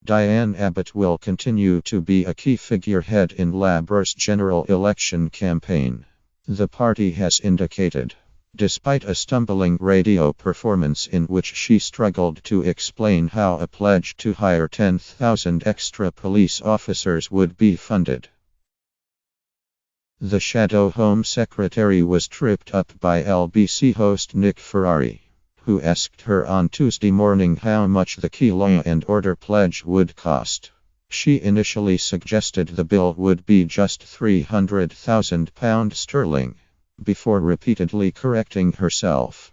Diane Abbott will continue to be a key figurehead in Labour's general election campaign, the party has indicated. Despite a stumbling radio performance in which she struggled to explain how a pledge to hire 10,000 extra police officers would be funded. The shadow Home Secretary was tripped up by LBC host Nick Ferrari, who asked her on Tuesday morning how much the key law and order pledge would cost. She initially suggested the bill would be just £300,000, before repeatedly correcting herself.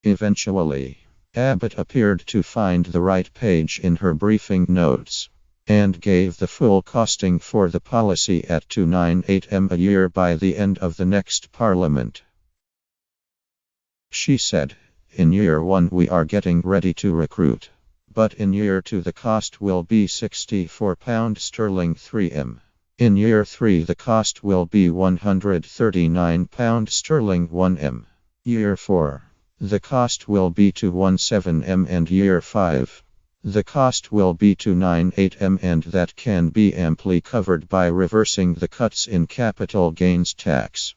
Eventually, Abbott appeared to find the right page in her briefing notes, and gave the full costing for the policy at £298m a year by the end of the next Parliament. She said, "In year 1 we are getting ready to recruit, but in year 2 the cost will be £64 3m. In year 3 the cost will be £139 1m. Year 4, the cost will be £217m, and year 5, the cost will be £298m, and that can be amply covered by reversing the cuts in capital gains tax."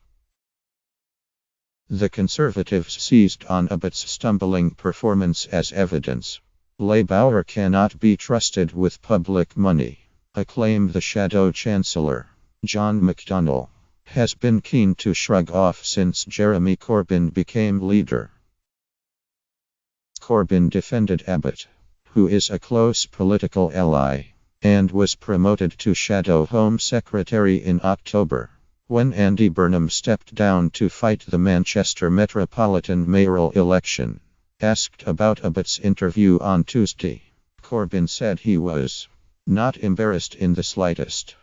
The Conservatives seized on Abbott's stumbling performance as evidence. Labour cannot be trusted with public money, a claim the Shadow Chancellor, John McDonnell, has been keen to shrug off since Jeremy Corbyn became leader. Corbyn defended Abbott, who is a close political ally, and was promoted to Shadow Home Secretary in October, when Andy Burnham stepped down to fight the Manchester Metropolitan mayoral election. Asked about Abbott's interview on Tuesday, Corbyn said he was not embarrassed in the slightest.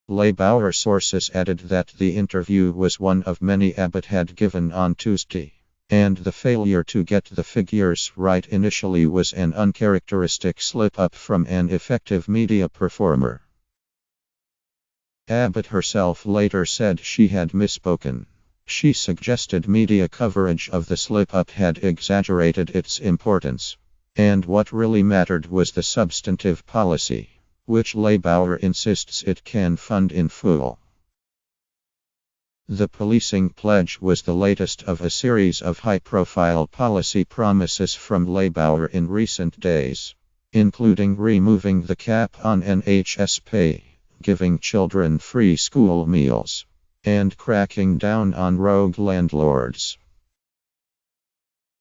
Labour sources added that the interview was one of many Abbott had given on Tuesday, and the failure to get the figures right initially was an uncharacteristic slip-up from an effective media performer. Abbott herself later said she had misspoken. She suggested media coverage of the slip-up had exaggerated its importance, and what really mattered was the substantive policy, which Labour insists it can fund in full. The policing pledge was the latest of a series of high-profile policy promises from Labour in recent days, including removing the cap on NHS pay, giving children free school meals, and cracking down on rogue landlords.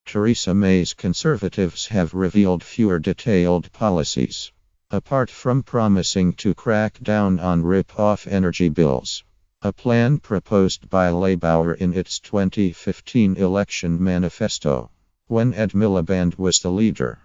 Theresa May's Conservatives have revealed fewer detailed policies, apart from promising to crack down on rip-off energy bills, a plan proposed by Labour in its 2015 election manifesto, when Ed Miliband was the leader.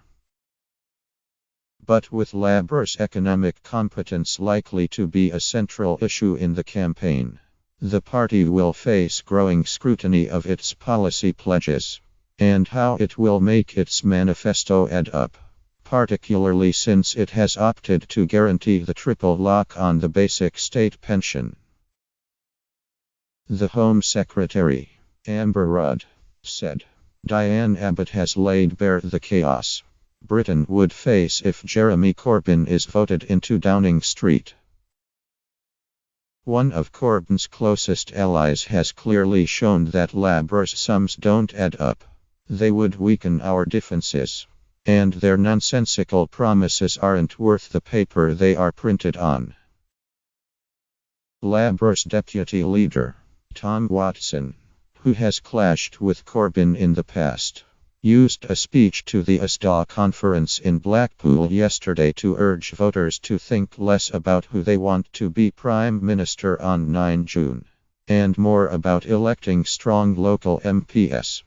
But with Labour's economic competence likely to be a central issue in the campaign, the party will face growing scrutiny of its policy pledges, and how it will make its manifesto add up, particularly since it has opted to guarantee the triple lock on the basic state pension. The Home Secretary, Amber Rudd, said, "Diane Abbott has laid bare the chaos Britain would face if Jeremy Corbyn is voted into Downing Street." One of Corbyn's closest allies has clearly shown that Labour's sums don't add up. They would weaken our defences, and their nonsensical promises aren't worth the paper they are printed on. Labour's deputy leader, Tom Watson, who has clashed with Corbyn in the past, used a speech to the do.As conference in Blackpool yesterday to urge voters to think less about who they want to be Prime Minister on 9 June, and more about electing strong local MPs.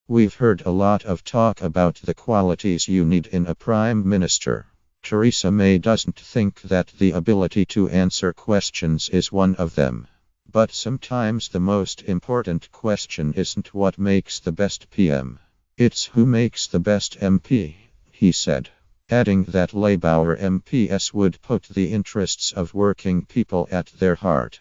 "We've heard a lot of talk about the qualities you need in a Prime Minister. Theresa May doesn't think that the ability to answer questions is one of them. But sometimes the most important question isn't what makes the best PM. It's who makes the best MP," he said, adding that Labour MPs would put the interests of working people at their heart.